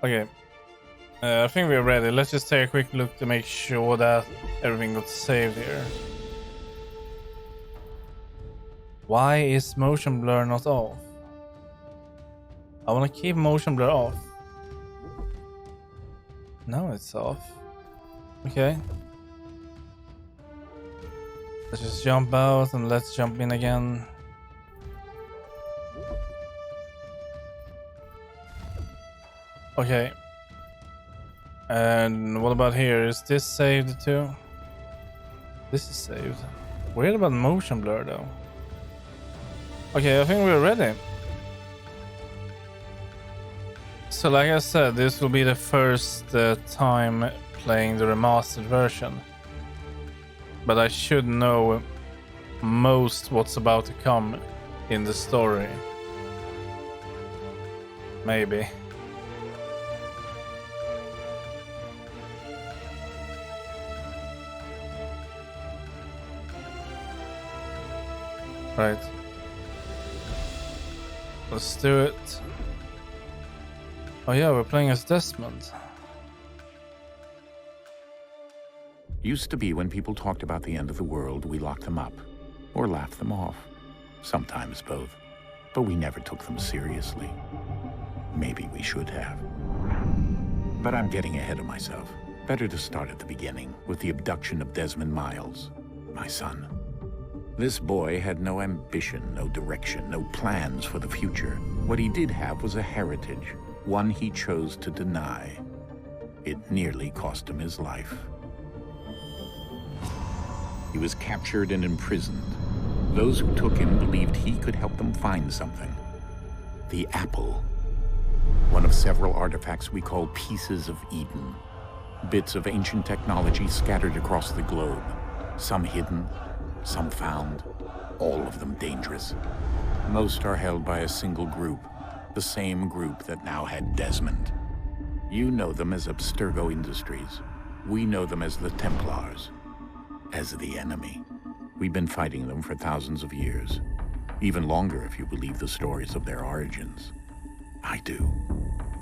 Okay. I think we're ready. Let's just take a quick look to make sure that everything got saved here. Why is motion blur not off? I want to keep motion blur off. No, it's off. Okay. Let's just jump out and let's jump in again. Okay. And what about here? Is this saved too? This is saved. Weird about motion blur though. Okay, I think we're ready. So like I said, this will be the first time playing the remastered version. But I should know most what's about to come in the story. Maybe. Right. Let's do it. Oh yeah, we're playing as Desmond. Used to be when people talked about the end of the world, we locked them up. Or laughed them off. Sometimes both. But we never took them seriously. Maybe we should have. But I'm getting ahead of myself. Better to start at the beginning, with the abduction of Desmond Miles, my son. This boy had no ambition, no direction, no plans for the future. What he did have was a heritage, one he chose to deny. It nearly cost him his life. He was captured and imprisoned. Those who took him believed he could help them find something. The apple. One of several artifacts we call pieces of Eden. Bits of ancient technology scattered across the globe. Some hidden, some found, all of them dangerous. Most are held by a single group, the same group that now had Desmond. You know them as Abstergo Industries. We know them as the Templars, as the enemy. We've been fighting them for thousands of years, even longer if you believe the stories of their origins. I do.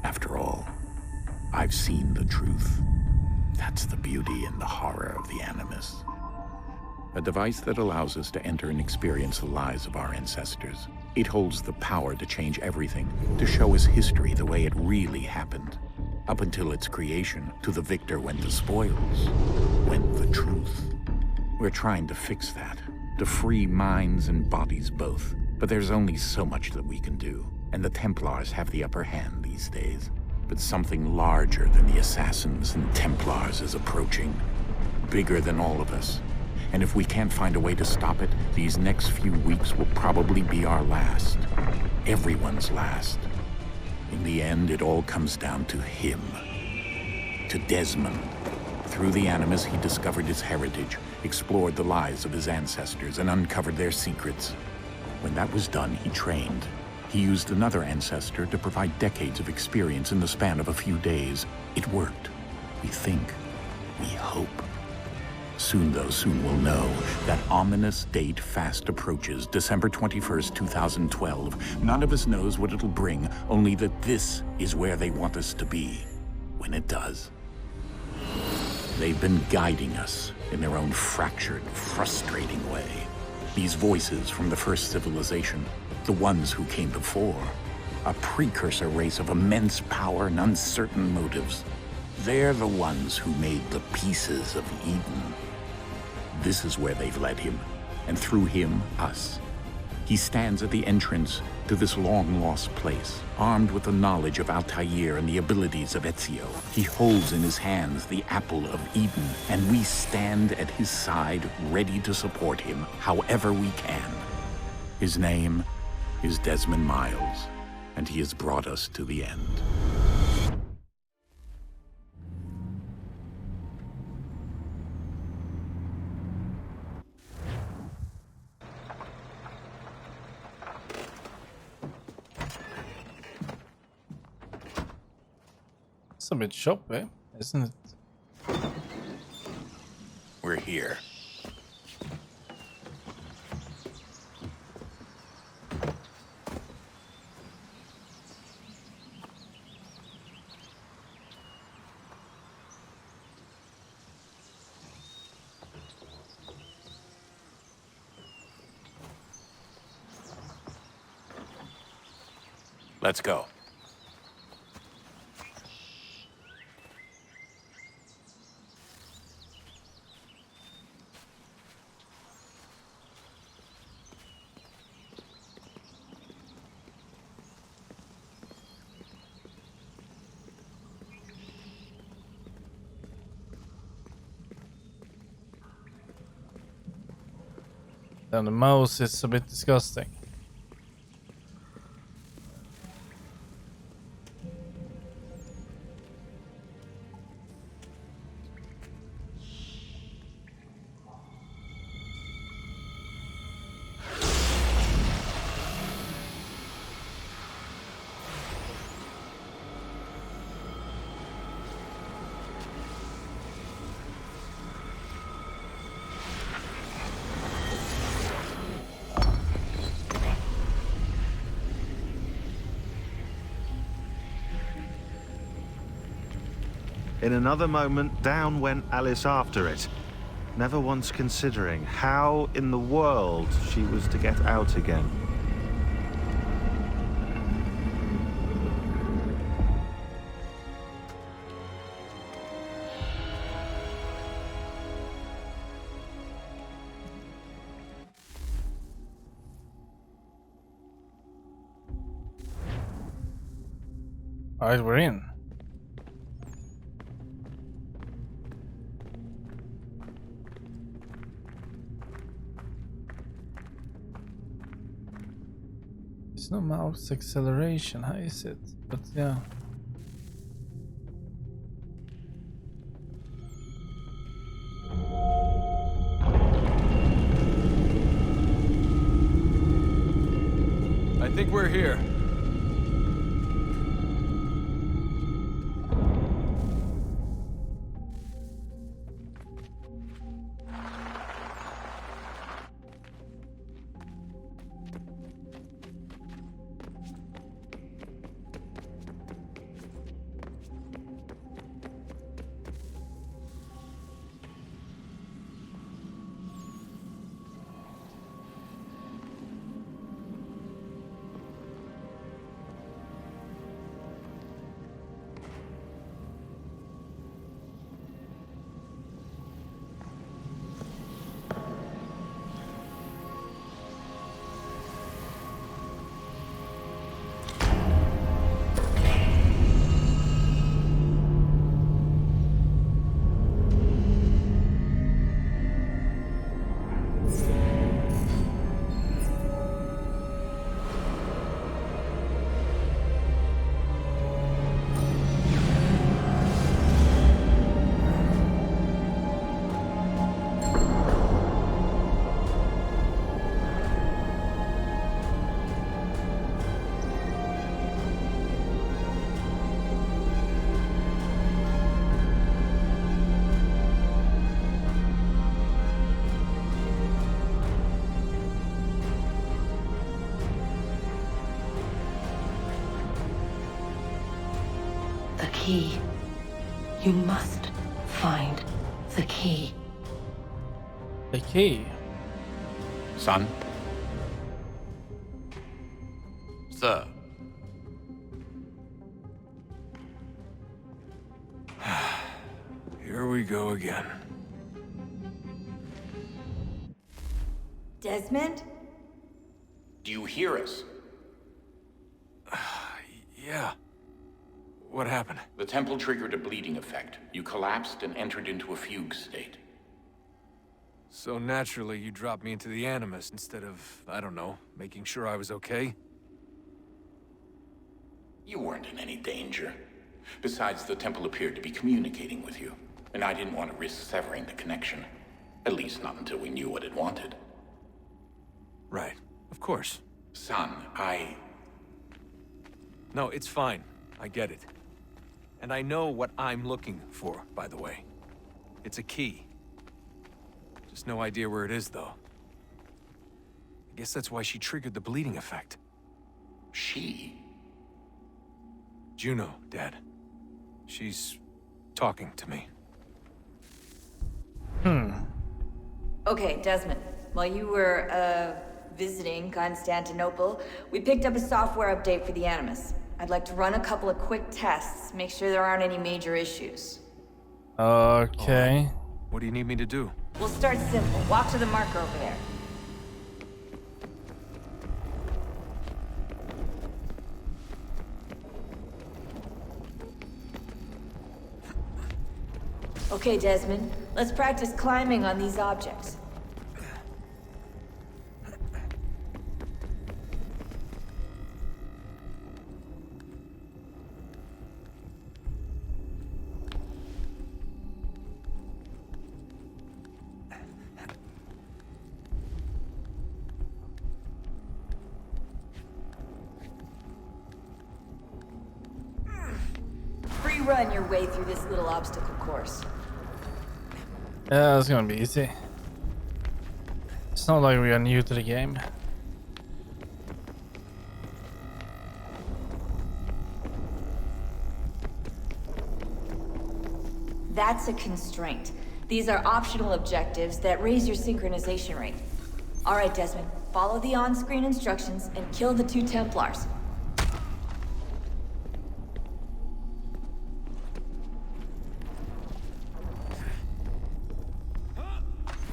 After all, I've seen the truth. That's the beauty and the horror of the Animus. A device that allows us to enter and experience the lives of our ancestors. It holds the power to change everything, to show us history the way it really happened. Up until its creation, to the victor went the spoils, went the truth. We're trying to fix that, to free minds and bodies both. But there's only so much that we can do, and the Templars have the upper hand these days. But something larger than the Assassins and Templars is approaching, bigger than all of us. And if we can't find a way to stop it, these next few weeks will probably be our last. Everyone's last. In the end, it all comes down to him. To Desmond. Through the Animus, he discovered his heritage, explored the lives of his ancestors, and uncovered their secrets. When that was done, he trained. He used another ancestor to provide decades of experience in the span of a few days. It worked. We think. We hope. Soon, though, soon we'll know. That ominous date fast approaches, December 21st, 2012. None of us knows what it'll bring, only that this is where they want us to be, when it does. They've been guiding us in their own fractured, frustrating way. These voices from the first civilization, the ones who came before, a precursor race of immense power and uncertain motives. They're the ones who made the pieces of Eden. This is where they've led him, and through him, us. He stands at the entrance to this long-lost place, armed with the knowledge of Altair and the abilities of Ezio. He holds in his hands the apple of Eden, and we stand at his side, ready to support him however we can. His name is Desmond Miles, and he has brought us to the end. It's a bit choppy, isn't it? We're here. Let's go. And the mouse is a bit disgusting. In another moment, down went Alice after it, never once considering how in the world she was to get out again. Alright, we're in. There's no mouse acceleration, how is it? But yeah. I think we're here. The key. You must find the key. The key. Son? Sir. Here we go again. Desmond? Do you hear us? Yeah. What happened? The temple triggered a bleeding effect. You collapsed and entered into a fugue state. So naturally, you dropped me into the Animus instead of, I don't know, making sure I was okay? You weren't in any danger. Besides, the temple appeared to be communicating with you, and I didn't want to risk severing the connection. At least not until we knew what it wanted. Right. Of course. Son, No, it's fine. I get it. And I know what I'm looking for, by the way. It's a key. Just no idea where it is, though. I guess that's why she triggered the bleeding effect. She? Juno, Dad. She's talking to me. Okay, Desmond. While you were, visiting Constantinople, we picked up a software update for the Animus. I'd like to run a couple of quick tests, make sure there aren't any major issues. Okay. What do you need me to do? We'll start simple. Walk to the marker over there. Okay, Desmond. Let's practice climbing on these objects. Free run your way through this little obstacle course. Yeah, it's gonna be easy. It's not like we are new to the game. That's a constraint. These are optional objectives that raise your synchronization rate. All right, Desmond. Follow the on-screen instructions and kill the 2 Templars.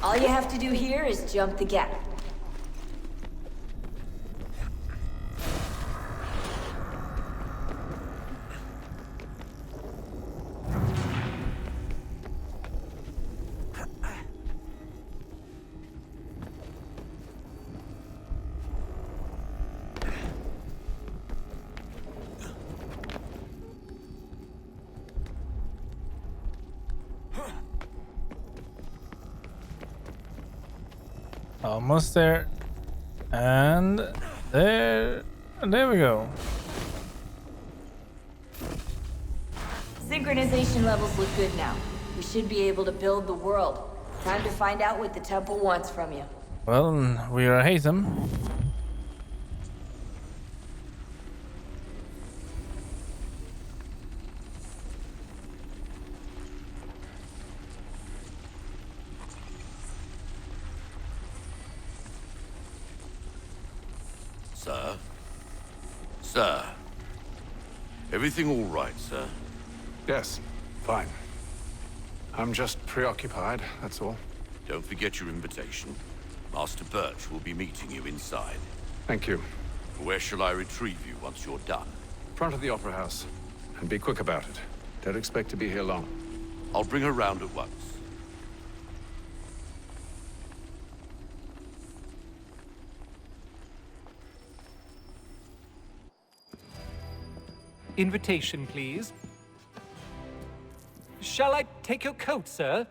All you have to do here is jump the gap. Almost there. And there we go. Synchronization levels look good now. We should be able to build the world. Time to find out what the temple wants from you. Well, we are Hatham. Sir? Sir? Everything all right, sir? Yes, fine. I'm just preoccupied, that's all. Don't forget your invitation. Master Birch will be meeting you inside. Thank you. Where shall I retrieve you once you're done? Front of the Opera House. And be quick about it. Don't expect to be here long. I'll bring her round at once. Invitation, please. Shall I take your coat, sir?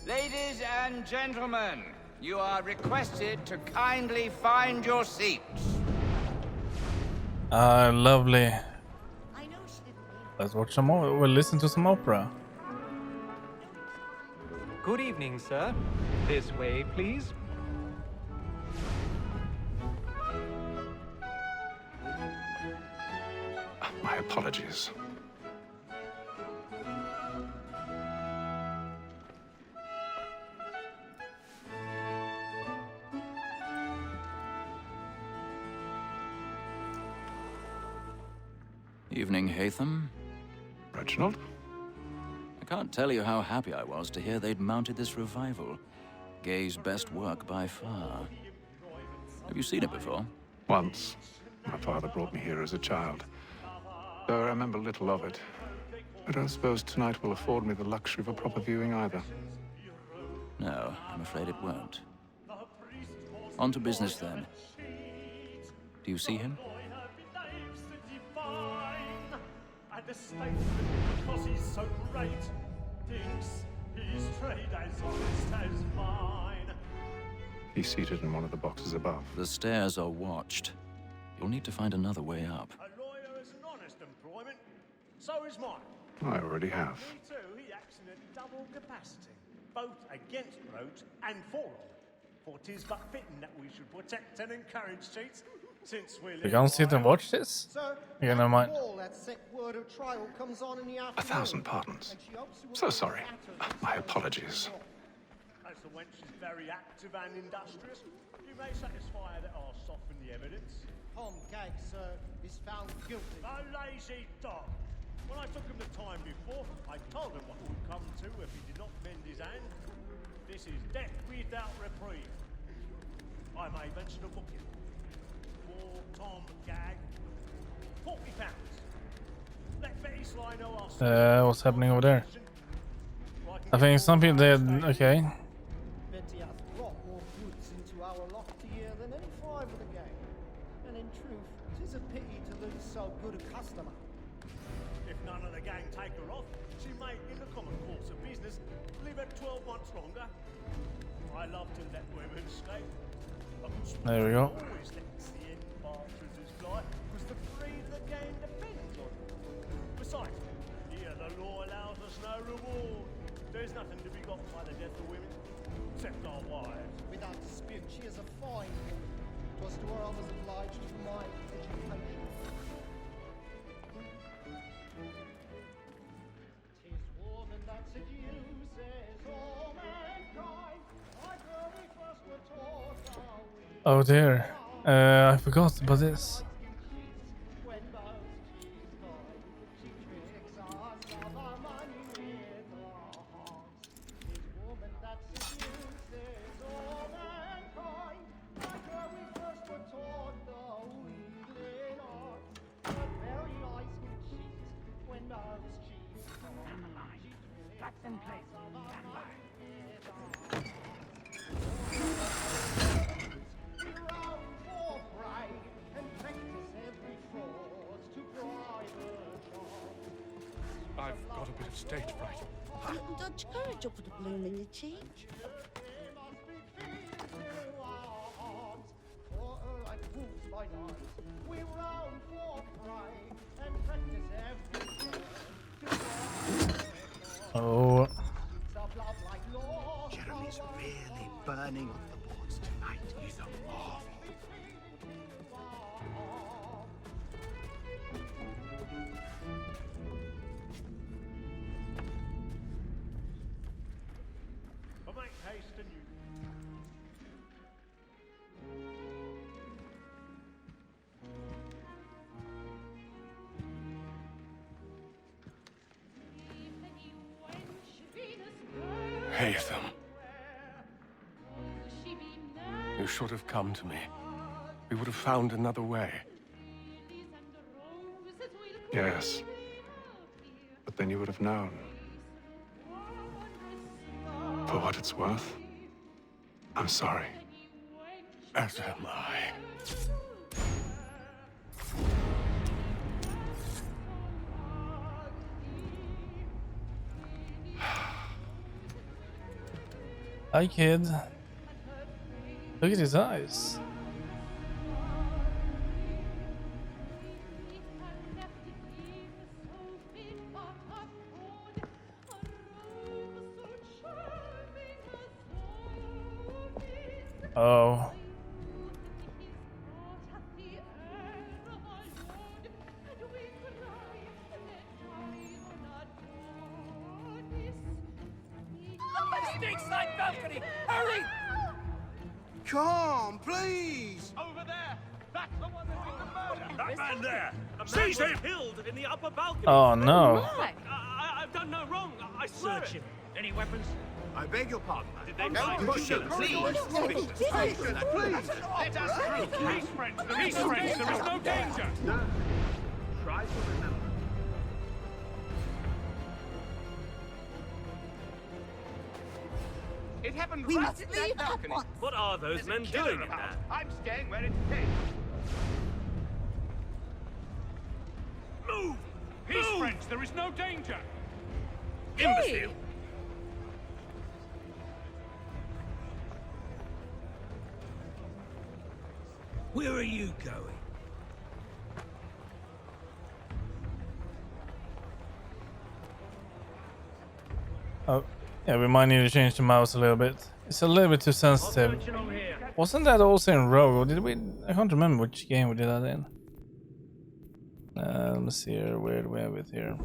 Ladies and gentlemen, you are requested to kindly find your seats. Lovely. Let's watch some more. We'll listen to some opera. Good evening, sir. This way, please. My apologies. Evening, Hatham. Reginald? I can't tell you how happy I was to hear they'd mounted this revival. Gay's best work by far. Have you seen it before? Once. My father brought me here as a child. Though I remember little of it. I don't suppose tonight will afford me the luxury of a proper viewing either. No, I'm afraid it won't. On to business then. Do you see him? The statesman, because he's so great, thinks his trade as honest as mine. He's seated in one of the boxes above. The stairs are watched. You'll need to find another way up. A lawyer is an honest employment, so is mine. I already have. Me too, he acts in a double capacity, both against roads and for all. For 'tis but fitting that we should protect and encourage cheats. Since we We can't sit and watch this? Sir, Yeah, never mind. that sick word of trial comes on in the afternoon. 1,000 pardons. So sorry. My apologies. As the wench is very active and industrious, you may satisfy her that I'll soften the evidence. Tom Gag, sir, is found guilty. A lazy dog. When I took him the time before, I told him what would come to if he did not mend his hand. This is death without reprieve. I may mention a booking. For Tom Gag, £40. Let Betty Sly know I'll What's happening over there? I think some people did. Okay. Betty has brought more goods into our lofty year than any five of the gang. And in truth, 'tis a pity to lose so good a customer. If none of the gang take her off, she may, in the common course of business, leave her 12 months longer. I love to let women escape. There we go. Always lets the end partridges fly, because the breed of the gang depends on it. Besides, here the law allows us no reward. There's nothing to be got by the death of women, except our wives. Without dispute, she is a fine woman. 'Twas to her I was obliged for my education. 'Tis woman that seduces all mankind. I very first were taught how we Oh dear. I forgot about this. when most she's kind. She tricks us of our money with her hearts. 'Tis woman that seduces all mankind. Like her we first were taught the wheedling art. But very eyes can cheat when most she's kind. She tricks us of our money with her hearts. We roam for prey and practice every fraud to bribe a child. I've got a bit of stage fright. Don't dodge courage or put a bloom in your cheek. We must be feeble to our arms, for like wolves by night. We roam for prey and practice every fraud to bribe a child. Oh. The blood like law. Jeremy's really burning on the boards tonight. He's a marvel. But make haste and you. Haytham. You should have come to me. We would have found another way. Yes. But then you would have known. For what it's worth, I'm sorry. As am I. Hi, kid. Look at his eyes. Oh. Stinks like balcony! Hurry! Come, please! Over there! That's the one that we can murder! That man there! Seize him! Killed in the upper balcony! Oh no. I've done no wrong. I swear it. Any weapons? I beg your pardon. Did they Don't push him, please! Please! Let us through! Peace, friends! Peace, friends! There is no danger! Try to remember. It happened We right must in leave that at balcony. once. What are those There's a men killer doing in about. there? I'm staying where it came. Move! Peace, friends, there is no danger. Imbecile! Where are you going? Oh. Yeah, we might need to change the mouse a little bit. It's a little bit too sensitive. Wasn't that also in Rogue? Or did we? I can't remember which game we did that in. Let me see here. Where do we have it here?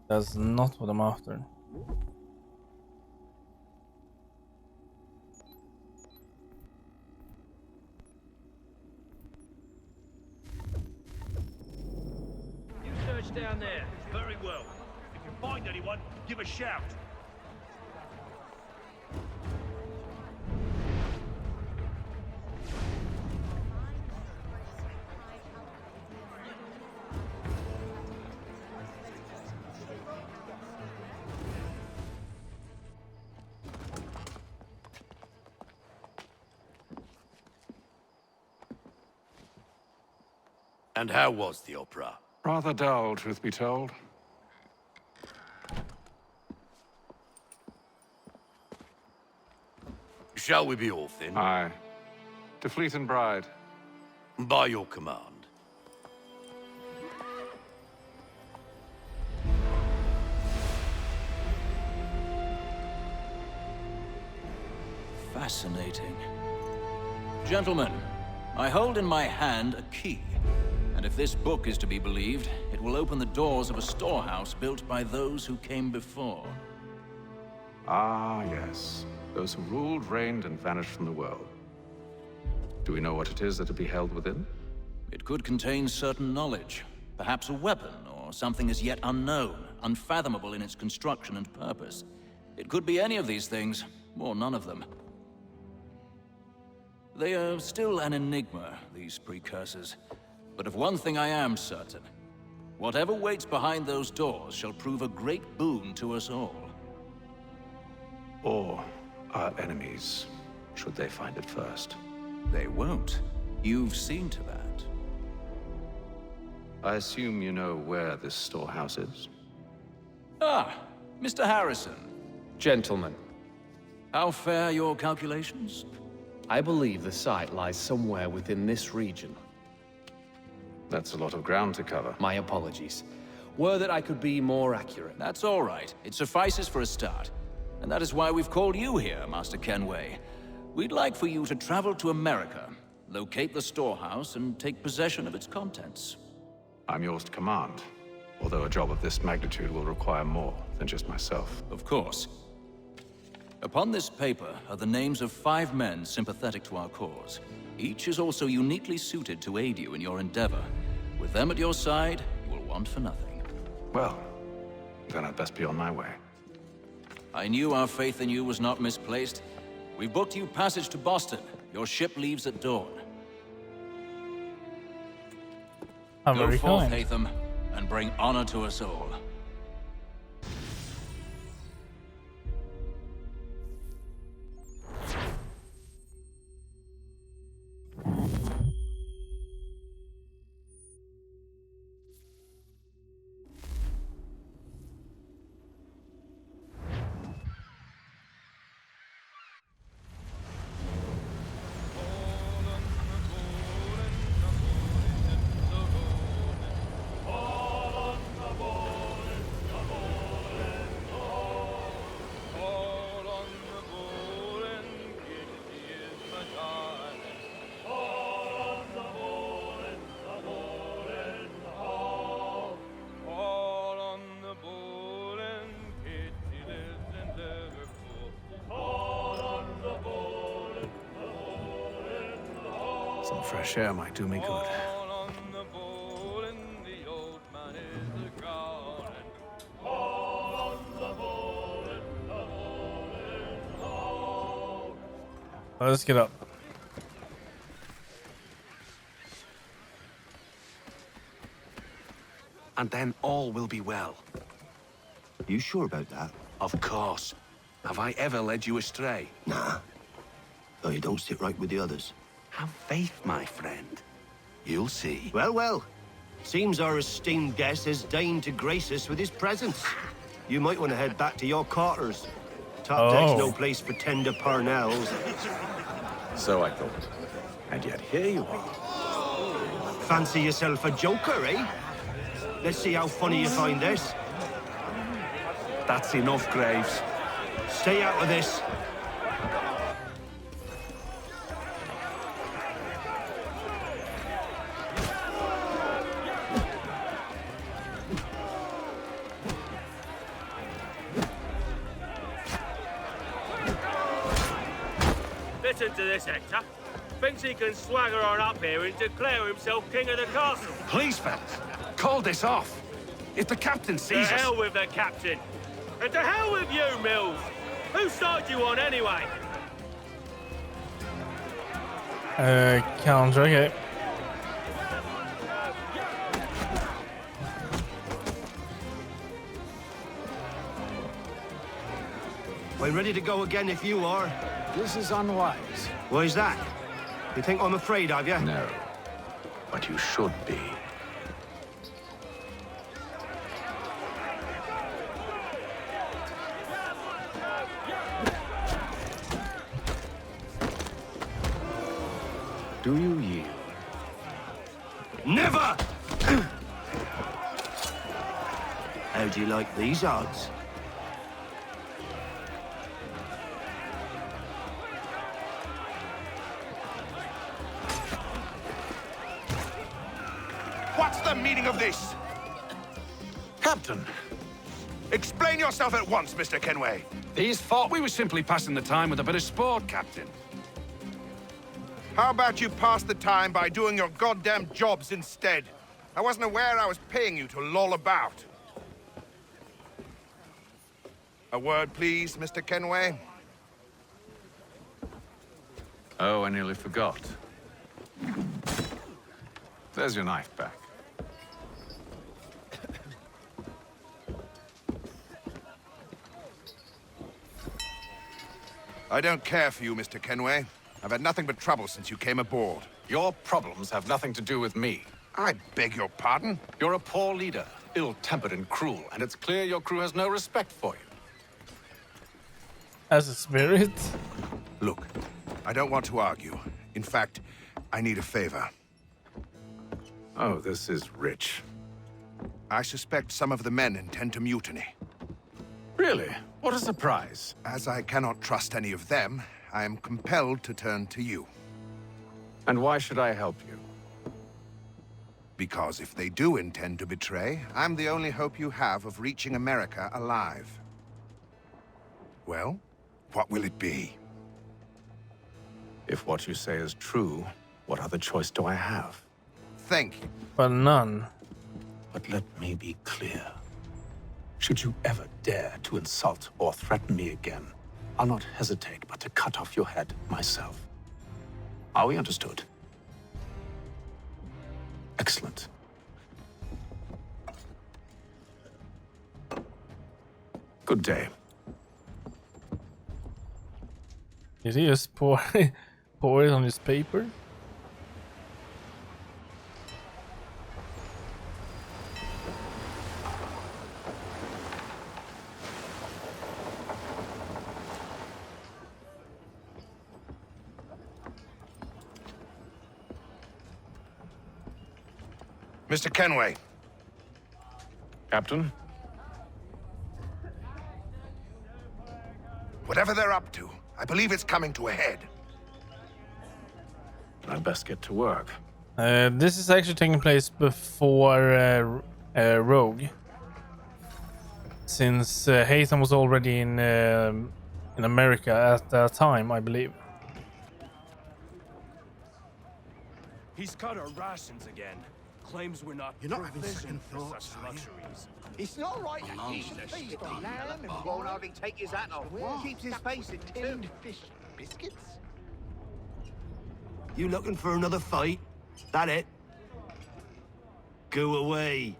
That's not what I'm after. You search down there. Very well. If you find anyone, give a shout. And how was the opera? Rather dull, truth be told. Shall we be off then? Aye. To Fleet and Bride. By your command. Fascinating. Gentlemen, I hold in my hand a key. And if this book is to be believed, it will open the doors of a storehouse built by those who came before. Ah, yes. Those who ruled, reigned, and vanished from the world. Do we know what it is that will be held within? It could contain certain knowledge. Perhaps a weapon, or something as yet unknown, unfathomable in its construction and purpose. It could be any of these things, or none of them. They are still an enigma, these precursors. But of one thing I am certain. Whatever waits behind those doors shall prove a great boon to us all. Or our enemies, should they find it first. They won't. You've seen to that. I assume you know where this storehouse is? Ah, Mr. Harrison. Gentlemen, How fare your calculations? I believe the site lies somewhere within this region. That's a lot of ground to cover. My apologies. Were that I could be more accurate. That's all right. It suffices for a start. And that is why we've called you here, Master Kenway. We'd like for you to travel to America, locate the storehouse, and take possession of its contents. I'm yours to command, although a job of this magnitude will require more than just myself. Of course. Upon this paper are the names of 5 men sympathetic to our cause. Each is also uniquely suited to aid you in your endeavor. With them at your side, you will want for nothing. Well, then I'd best be on my way. I knew our faith in you was not misplaced. We've booked you passage to Boston. Your ship leaves at dawn. How Go very forth, kind. Hatham, and bring honor to us all. Some fresh air might do me good. Let's get up. And then all will be well. You sure about that? Of course. Have I ever led you astray? Nah. Though you don't sit right with the others. Have faith, my friend. You'll see. Well, well. Seems our esteemed guest has deigned to grace us with his presence. You might want to head back to your quarters. Top deck's no place for tender parnells. So I thought. And yet here you are. Fancy yourself a joker, eh? Let's see how funny you find this. That's enough, Graves. Stay out of this. Listen to this, Hector. Thinks he can swagger on up here and declare himself king of the castle. Please, fellas, call this off. If the captain To sees us... hell with the captain. And to hell with you, Mills. Whose side you on, anyway? Counter, okay. We're ready to go again if you are. This is unwise. Why is that? You think I'm afraid of you? No. But you should be. Do you yield? Never! How do you like these odds? What's the meaning of this? Captain, Explain yourself at once, Mr. Kenway. these thought we were simply passing the time with a bit of sport, Captain. How about you pass the time by doing your goddamn jobs instead? I wasn't aware I was paying you to loll about. A word, please, Mr. Kenway. Oh, I nearly forgot. There's your knife back. I don't care for you, Mr. Kenway. I've had nothing but trouble since you came aboard. Your problems have nothing to do with me. I beg your pardon? You're a poor leader, ill-tempered and cruel, and it's clear your crew has no respect for you. As a spirit? Look, I don't want to argue. In fact, I need a favor. Oh, this is rich. I suspect some of the men intend to mutiny. Really? What a surprise. As I cannot trust any of them, I am compelled to turn to you. And why should I help you? Because if they do intend to betray, I'm the only hope you have of reaching America alive. Well, what will it be? If what you say is true, what other choice do I have? Thank you. Well, none. But let me be clear. Should you ever dare to insult or threaten me again, I'll not hesitate but to cut off your head myself. Are we understood? Excellent. Good day. Did he just pour it on his paper? Mr. Kenway. Captain? Whatever they're up to, I believe it's coming to a head. I'd best get to work. This is actually taking place before Rogue, since Haytham was already in America at that time, I believe. He's cut our rations again. Claims we're not. You're not having second for thoughts, such are you? luxuries. It's not right to eat the feast on lamb and won't hardly take his hat off. Keeps his face in tinned fish biscuits. You looking for another fight? That it? Go away.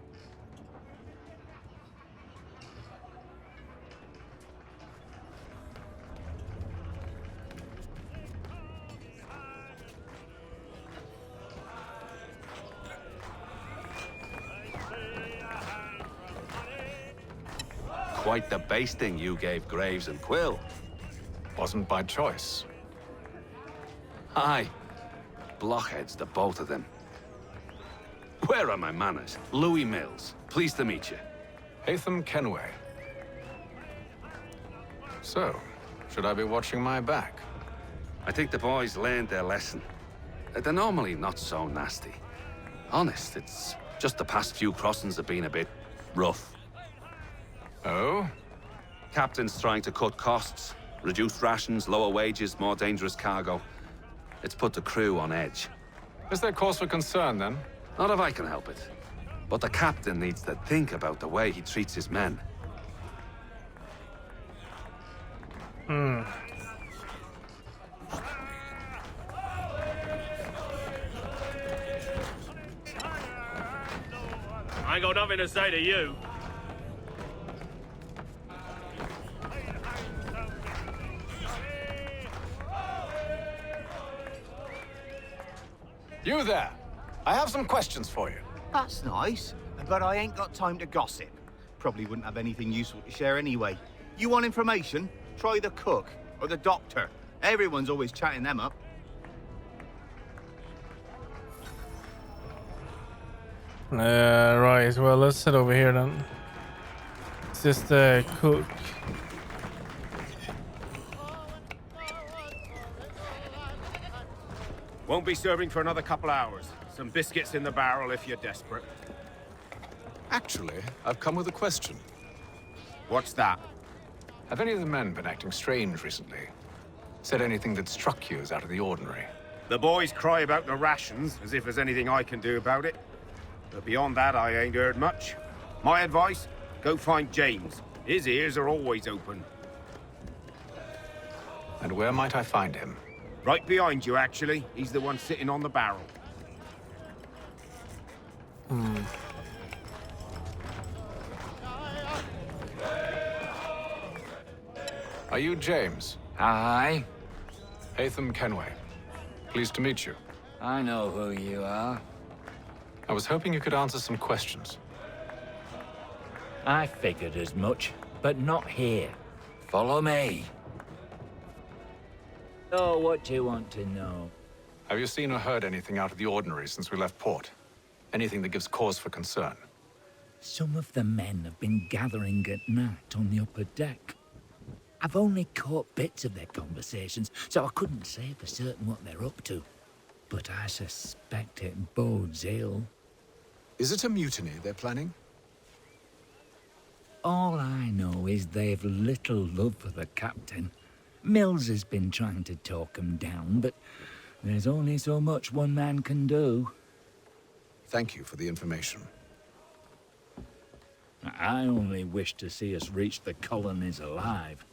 Quite the basting you gave Graves and Quill. Wasn't by choice. Aye. Blockheads, the both of them. Where are my manners? Louis Mills. Pleased to meet you. Haytham Kenway. So, should I be watching my back? I think the boys learned their lesson. They're normally not so nasty. Honest, it's just the past few crossings have been a bit rough. Oh? Captain's trying to cut costs. Reduced rations, lower wages, more dangerous cargo. It's put the crew on edge. Is there cause for concern, then? Not if I can help it. But the captain needs to think about the way he treats his men. I ain't got nothing to say to you. You there! I have some questions for you. That's nice, but I ain't got time to gossip. Probably wouldn't have anything useful to share anyway. You want information? Try the cook or the doctor. Everyone's always chatting them up. Right, well, let's head over here then. It's just the cook. Won't be serving for another couple hours. Some biscuits in the barrel if you're desperate. Actually, I've come with a question. What's that? Have any of the men been acting strange recently? Said anything that struck you as out of the ordinary? The boys cry about the rations, as if there's anything I can do about it. But beyond that, I ain't heard much. My advice? Go find James. His ears are always open. And where might I find him? Right behind you, actually. He's the one sitting on the barrel. Are you James? Aye. Hatham Kenway. Pleased to meet you. I know who you are. I was hoping you could answer some questions. I figured as much, but not here. Follow me. Oh, what do you want to know? Have you seen or heard anything out of the ordinary since we left port? Anything that gives cause for concern? Some of the men have been gathering at night on the upper deck. I've only caught bits of their conversations, so I couldn't say for certain what they're up to. But I suspect it bodes ill. Is it a mutiny they're planning? All I know is they've little love for the captain. Mills has been trying to talk him down, but there's only so much one man can do. Thank you for the information. I only wish to see us reach the colonies alive.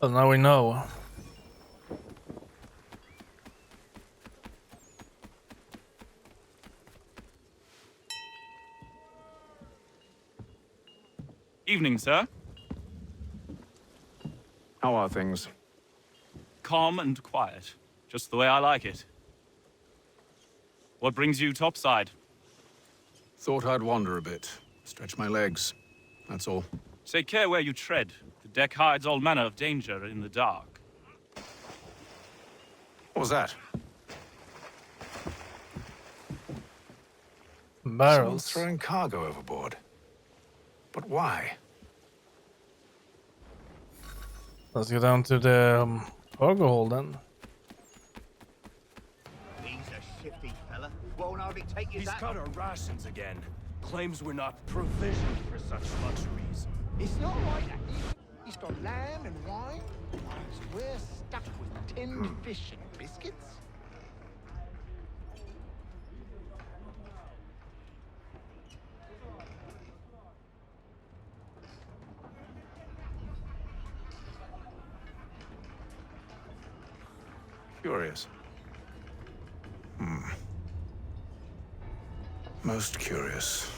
Well, now we know. Evening, sir. How are things? Calm and quiet. Just the way I like it. What brings you topside? Thought I'd wander a bit. Stretch my legs. That's all. Take care where you tread. The deck hides all manner of danger in the dark. What was that? Barrels. Someone's throwing cargo overboard. But why? Let's go down to the cargo hold then. He's a shifty fella. Won't hardly take his He's hat cut off. our rations again. Claims we're not provisioned for such luxuries. It's not right that he's got lamb and wine, whilst we're stuck with tinned fish and biscuits. Curious. Most curious.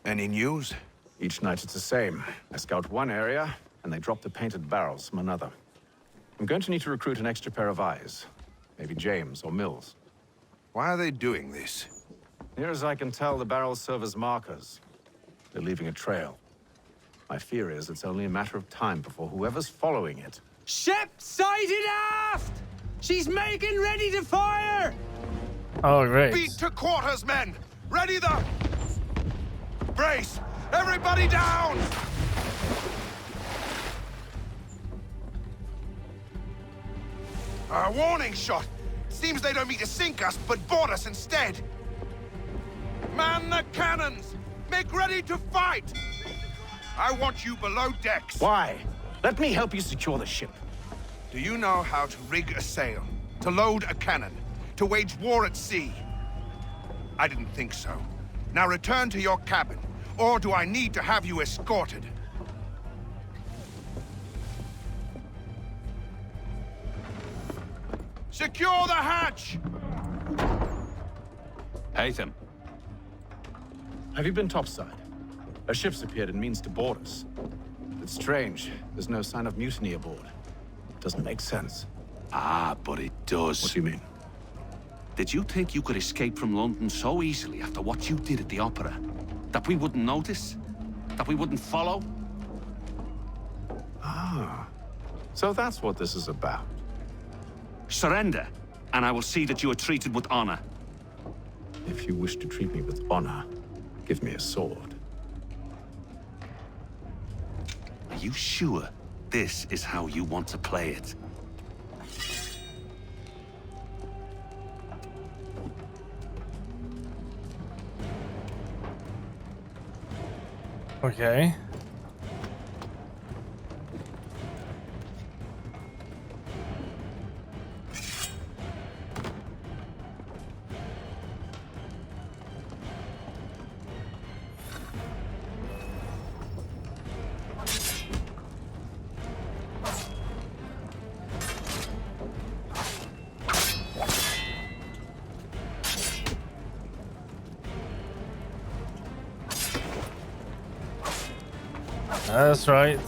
Any news? Each night it's the same. I scout one area, and they drop the painted barrels from another. I'm going to need to recruit an extra pair of eyes. Maybe James or Mills. Why are they doing this? Near as I can tell, the barrels serve as markers. They're leaving a trail. My fear is it's only a matter of time before whoever's following it. Ship sighted aft! She's making ready to fire! Oh, great. Beat to quarters, men! Ready the... Brace! Everybody down! A warning shot! Seems they don't mean to sink us, but board us instead! Man the cannons! Make ready to fight! I want you below decks. Why? Let me help you secure the ship. Do you know how to rig a sail? To load a cannon? To wage war at sea? I didn't think so. Now return to your cabin, or do I need to have you escorted? Secure the hatch! Haytham. Have you been topside? A ship's appeared and means to board us. It's strange. There's no sign of mutiny aboard. Doesn't make sense. Ah, but it does. What do you mean? Did you think you could escape from London so easily after what you did at the opera? That we wouldn't notice? That we wouldn't follow? Ah. So that's what this is about. Surrender, and I will see that you are treated with honor. If you wish to treat me with honor, give me a sword. Are you sure this is how you want to play it? Okay. That's right.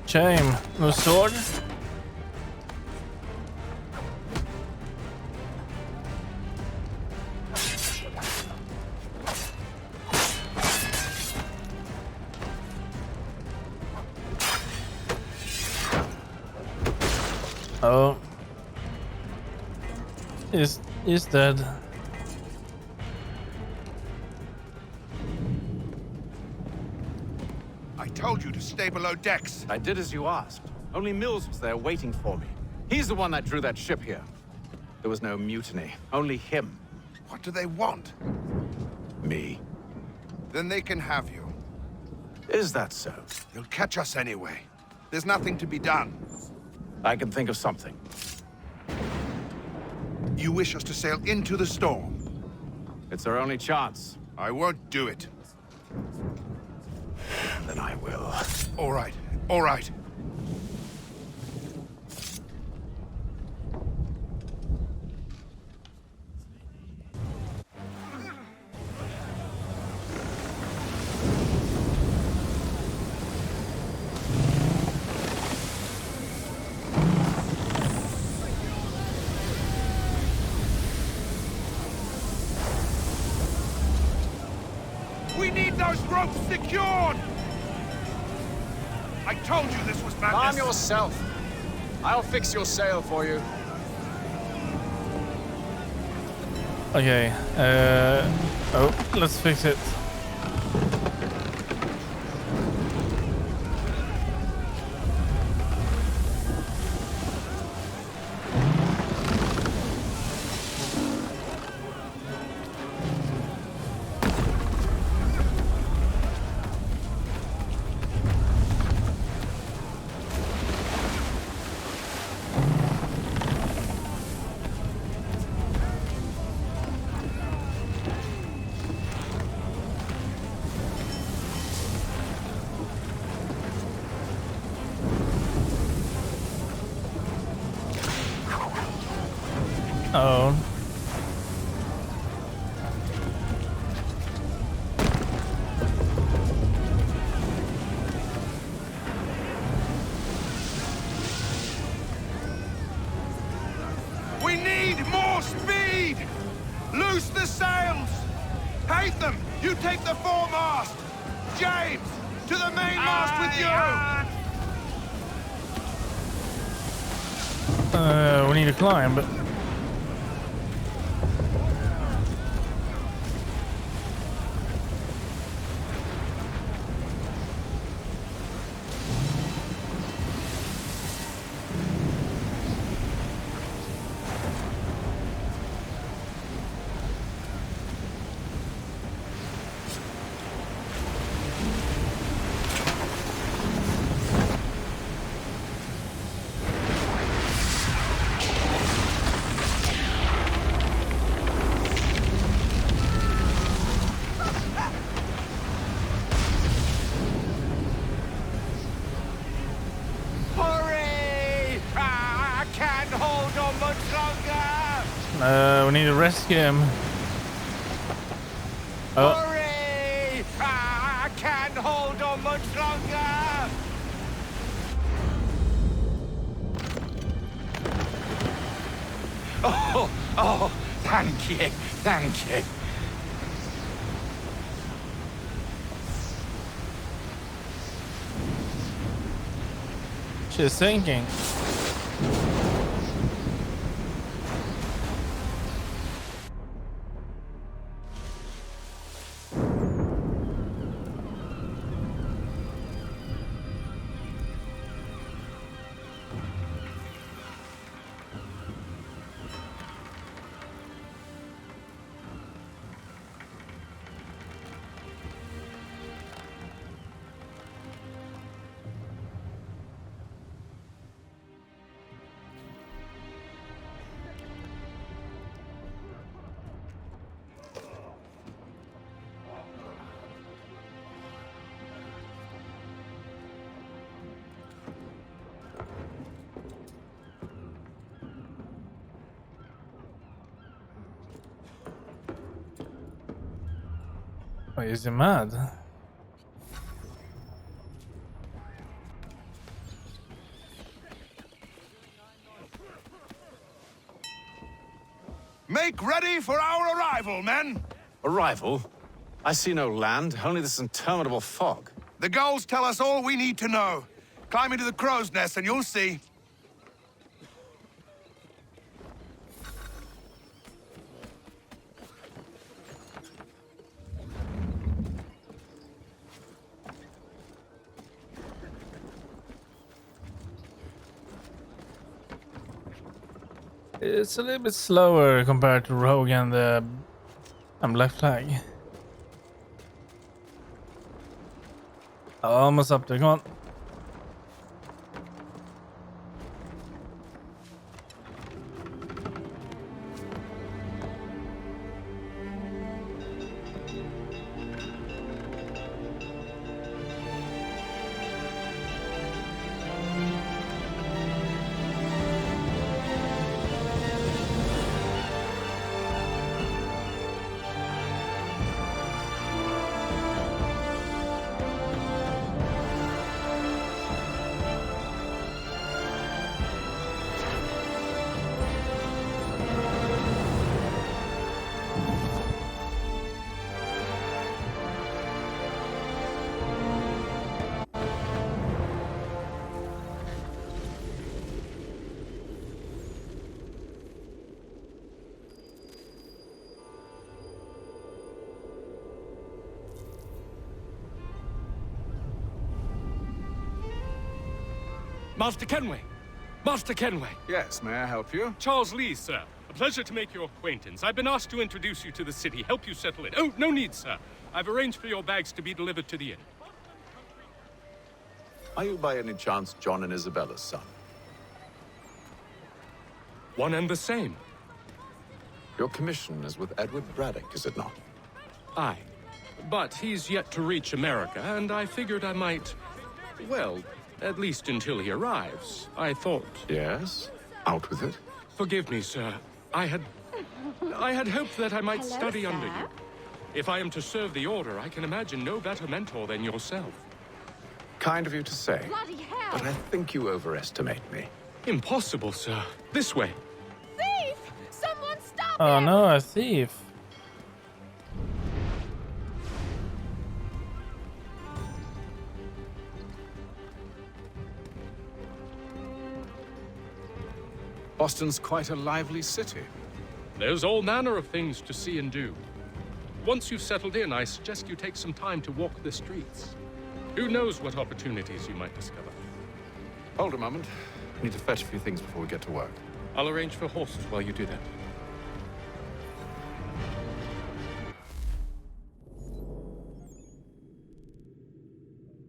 Shame. No sword? Oh. He's dead. I told you to stay below decks. I did as you asked. Only Mills was there waiting for me. He's the one that drew that ship here. There was no mutiny, only him. What do they want? Me. Then they can have you. Is that so? They'll catch us anyway. There's nothing to be done. I can think of something. You wish us to sail into the storm? It's our only chance. I won't do it. Then I will. All right, all right. We need those ropes secured! I told you this was madness. Calm yourself. I'll fix your sail for you. Okay. Oh, let's fix it. them! You take the foremast! James! To the mainmast with you! We need to climb, but... we need to rescue him. Oh. Hurry! I can't hold on much longer! Oh, thank you, thank you. She's sinking. Why is he mad? Make ready for our arrival, men! Arrival? I see no land, only this interminable fog. The gulls tell us all we need to know. Climb into the crow's nest and you'll see. It's a little bit slower compared to Rogue and the Black Flag. Almost up there, come on. Master Kenway! Master Kenway! Yes, may I help you? Charles Lee, sir. A pleasure to make your acquaintance. I've been asked to introduce you to the city, help you settle in. Oh, no need, sir. I've arranged for your bags to be delivered to the inn. Are you by any chance John and Isabella's son? One and the same. Your commission is with Edward Braddock, is it not? Aye. But he's yet to reach America, and I figured I might... well, at least until he arrives, I thought. Yes? Out with it. Forgive me, sir. I had hoped that I might study under you. If I am to serve the Order, I can imagine no better mentor than yourself. Kind of you to say. Bloody hell! But I think you overestimate me. Impossible, sir. This way. Thief! Someone stop Oh him! no, a thief. Boston's quite a lively city. There's all manner of things to see and do. Once you've settled in, I suggest you take some time to walk the streets. Who knows what opportunities you might discover. Hold a moment. I need to fetch a few things before we get to work. I'll arrange for horses while you do that.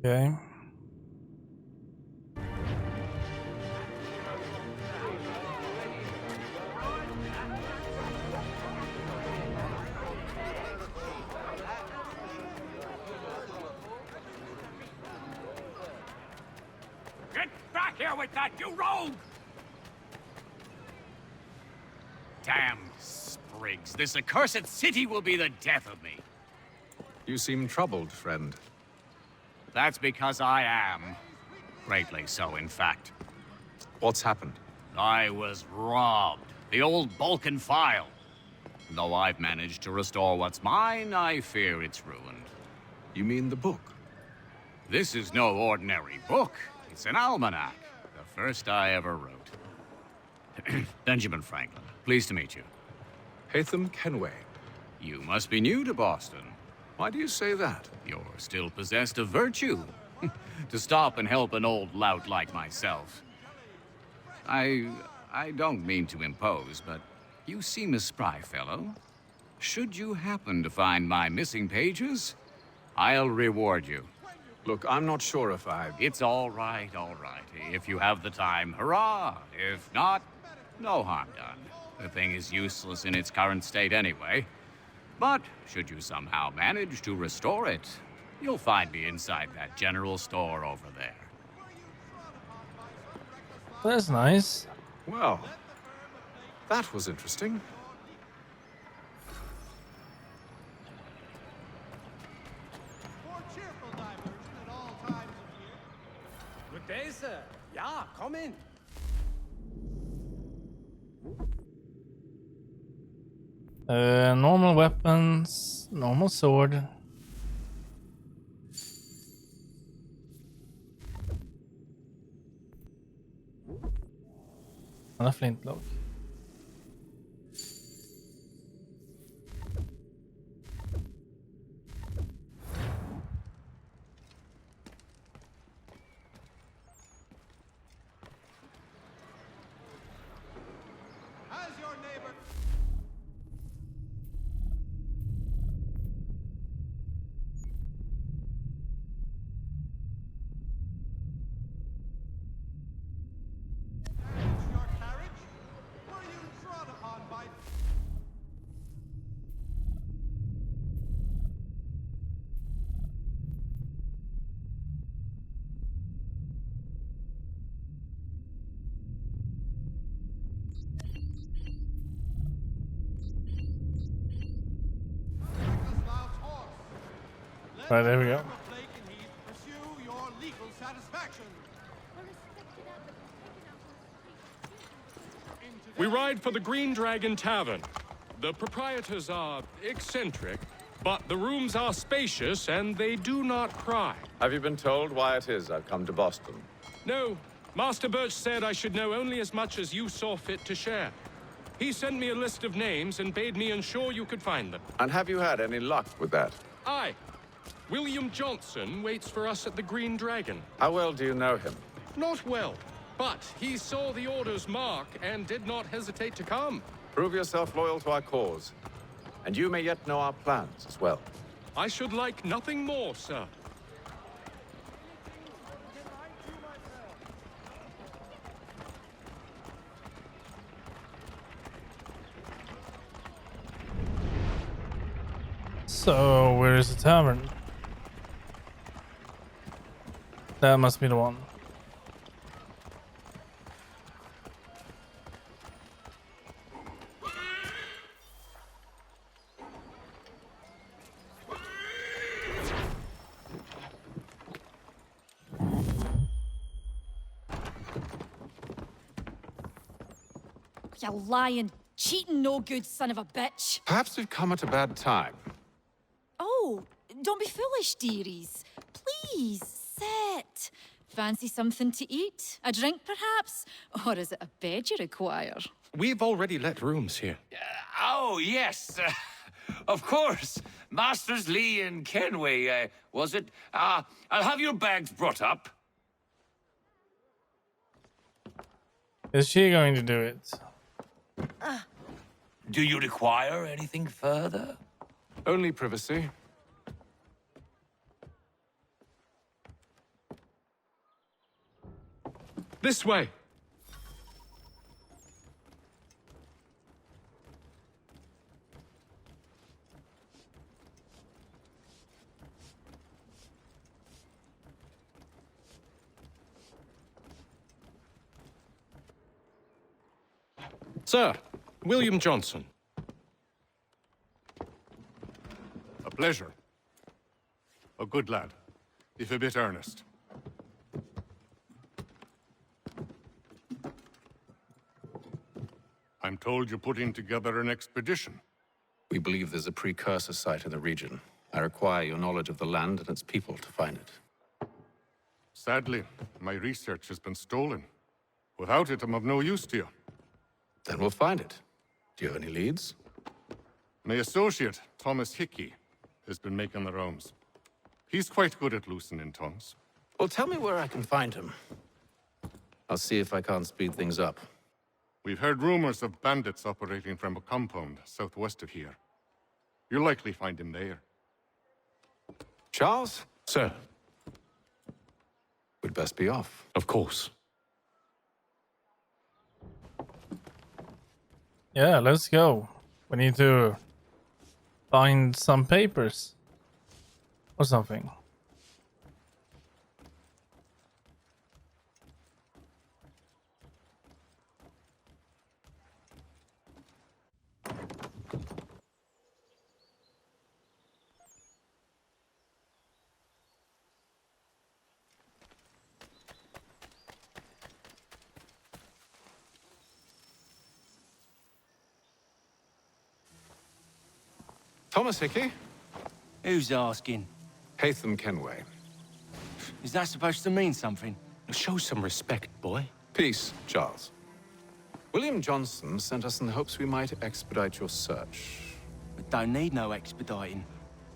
Okay. Get back here with that, you rogue! Damn sprigs. This accursed city will be the death of me. You seem troubled, friend. That's because I am. Greatly so, in fact. What's happened? I was robbed. The old Balkan file. Though I've managed to restore what's mine, I fear it's ruined. You mean the book? This is no ordinary book. It's an almanac. The first I ever wrote. Benjamin Franklin, pleased to meet you. Hatham Kenway. You must be new to Boston. Why do you say that? You're still possessed of virtue. To stop and help an old lout like myself. I don't mean to impose, but you seem a spry fellow. Should you happen to find my missing pages, I'll reward you. Look, I'm not sure if It's all right, all right. If you have the time, hurrah! If not, no harm done. The thing is useless in its current state anyway. But should you somehow manage to restore it, you'll find me inside that general store over there. That's nice. Well, that was interesting. Good day, sir. Yeah, come in. Normal weapons, normal sword. And a flintlock. How's your neighbor? Your carriage? Were you trod upon by... Right, there we go. Pursue your legal satisfaction. We ride for the Green Dragon Tavern. The proprietors are eccentric, but the rooms are spacious and they do not cry. Have you been told why it is I've come to Boston? No, Master Birch said I should know only as much as you saw fit to share. He sent me a list of names and bade me ensure you could find them. And have you had any luck with that? Aye. William Johnson waits for us at the Green Dragon. How well do you know him? Not well, but he saw the Order's mark and did not hesitate to come. Prove yourself loyal to our cause. And you may yet know our plans as well. I should like nothing more, sir. So, where is the tavern? That must be the one. You lying, cheating, no good son of a bitch. Perhaps we've come at a bad time. Oh, don't be foolish, dearies. Please, sit. Fancy something to eat? A drink, perhaps? Or is it a bed you require? We've already let rooms here. Oh, yes. Of course. Masters Lee and Kenway, was it? I'll have your bags brought up. Is she going to do it? Do you require anything further? Only privacy. This way. Sir, William Johnson. A pleasure. A good lad, if a bit earnest. I'm told you're putting together an expedition. We believe there's a precursor site in the region. I require your knowledge of the land and its people to find it. Sadly, my research has been stolen. Without it, I'm of no use to you. Then we'll find it. Do you have any leads? My associate, Thomas Hickey, has been making the rounds. He's quite good at loosening tongues. Well, tell me where I can find him. I'll see if I can't speed things up. We've heard rumors of bandits operating from a compound southwest of here. You'll likely find him there. Charles? Sir. We'd best be off. Of course. Yeah, let's go. We need to find some papers or something. Thomas Hickey? Who's asking? Haytham Kenway. Is that supposed to mean something? Show some respect, boy. Peace, Charles. William Johnson sent us in the hopes we might expedite your search. We don't need no expediting.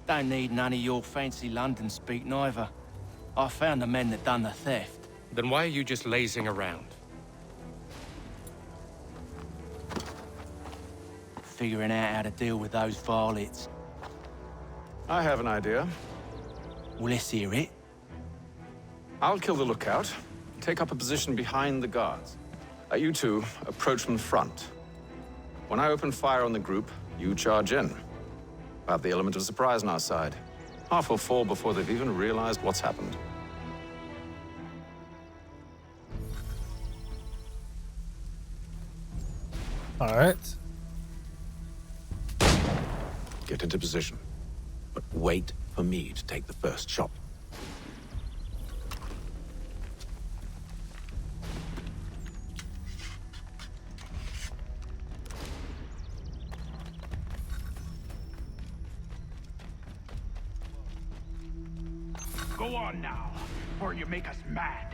Don't need none of your fancy London speak neither. I found the men that done the theft. Then why are you just lazing around? Figuring out how to deal with those varlets. I have an idea. Well, let's hear it. I'll kill the lookout, take up a position behind the guards. You two approach from the front. When I open fire on the group, you charge in. We'll have the element of surprise on our side. Half will fall before they've even realized what's happened. All right. Get into position, but wait for me to take the first shot. Go on now, or you make us mad.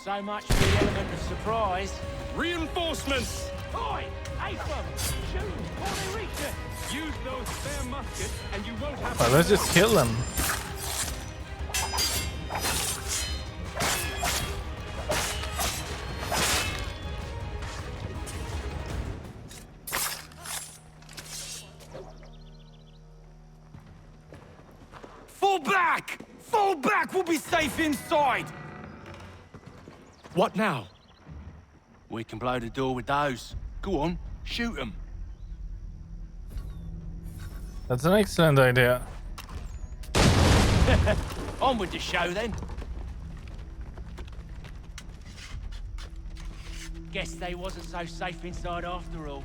So much for the element of surprise. Reinforcements! Oi! Haytham! Shoot before they reach it! Use those spare muskets, and you won't have Well, let's just kill them. Fall back! Fall back! We'll be safe inside! What now? We can blow the door with those. Go on, shoot them. That's an excellent idea. On with the show then. Guess they wasn't so safe inside after all.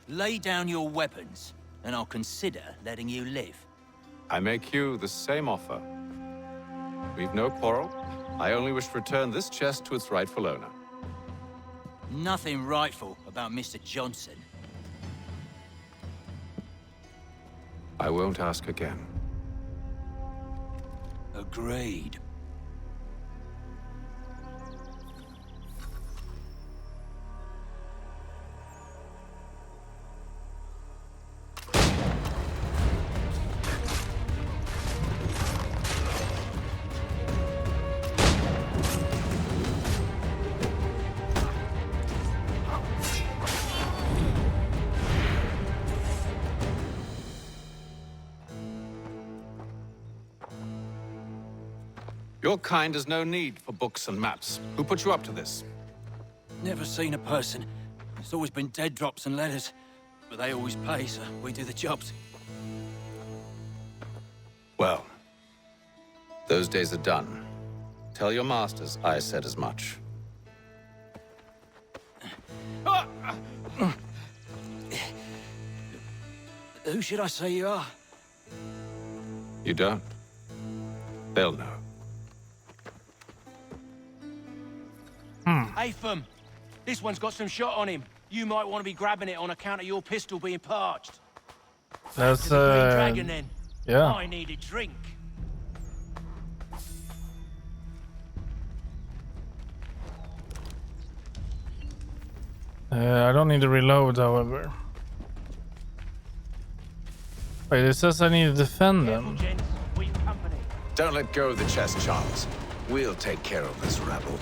Lay down your weapons, and I'll consider letting you live. I make you the same offer. We've no quarrel. I only wish to return this chest to its rightful owner. Nothing rightful about Mr. Johnson. I won't ask again. Agreed. Your kind has no need for books and maps. Who put you up to this? Never seen a person. It's always been dead drops and letters. But they always pay, so we do the jobs. Well, those days are done. Tell your masters I said as much. Who should I say you are? You don't? They'll know. Atham, this one's got some shot on him. You might want to be grabbing it on account of your pistol being parched. That's To the Green Dragon, then. yeah. I need a drink. I don't need to reload, however. Wait, it says I need to defend them. Don't let go of the chest, Charles. We'll take care of this rabble.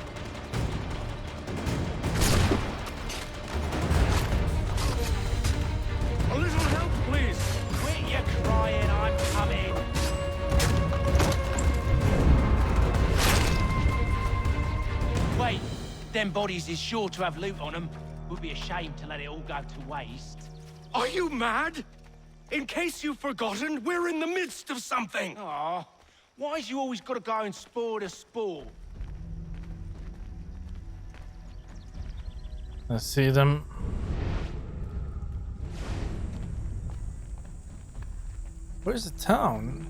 A little help, please. Quit your crying, I'm coming. Wait, them bodies is sure to have loot on them. Would be a shame to let it all go to waste. Are you mad? In case you've forgotten, we're in the midst of something. Aw, why's you always got to go and spore to spore? I see them. Where's the town?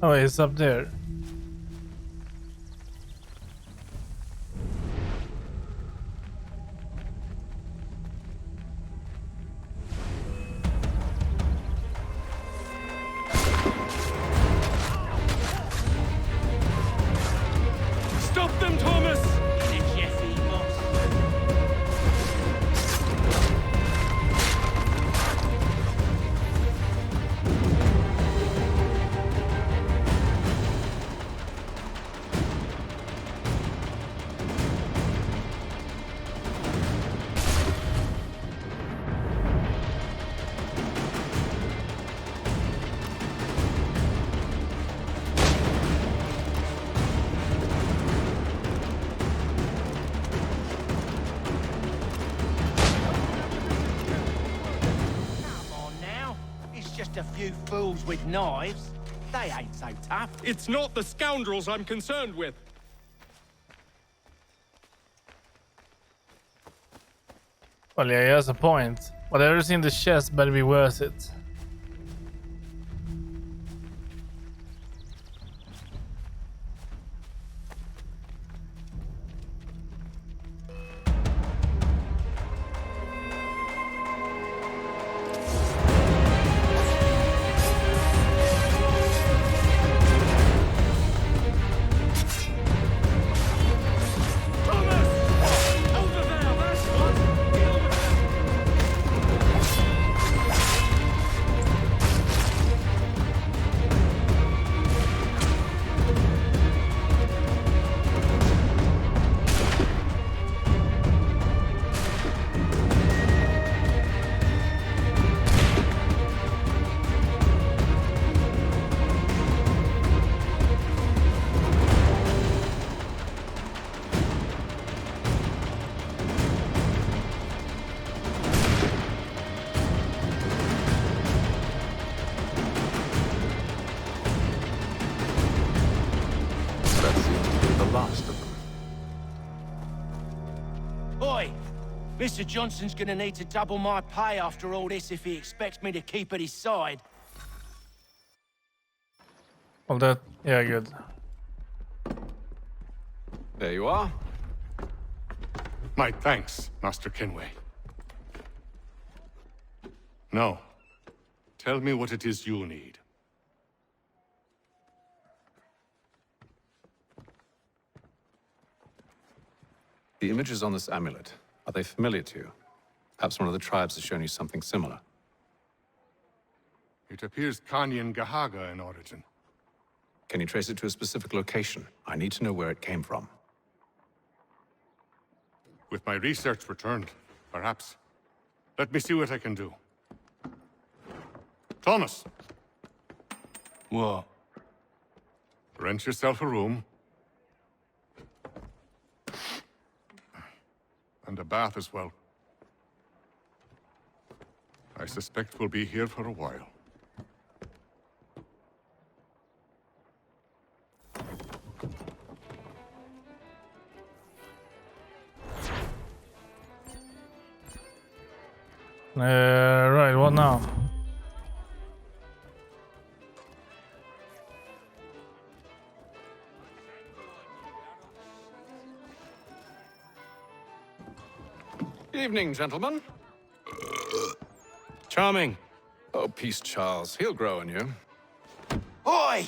Oh, it's up there. Stop them, Thomas! A few fools with knives. They ain't so tough. It's not the scoundrels I'm concerned with. Well, yeah, he has a point. Whatever's in the chest better be worth it. Mr. Johnson's gonna need to double my pay after all this if he expects me to keep at his side. Well, that... Yeah, good. There you are. My thanks, Master Kenway. Now, tell me what it is you need. The images on this amulet, are they familiar to you? Perhaps one of the tribes has shown you something similar. It appears Kanyan Gahaga in origin. Can you trace it to a specific location? I need to know where it came from. With my research returned, perhaps. Let me see what I can do. Thomas! What? Rent yourself a room. And a bath as well. I suspect we'll be here for a while. Right, what now? Evening, gentlemen. Charming. Oh, peace, Charles. He'll grow on you. Oi!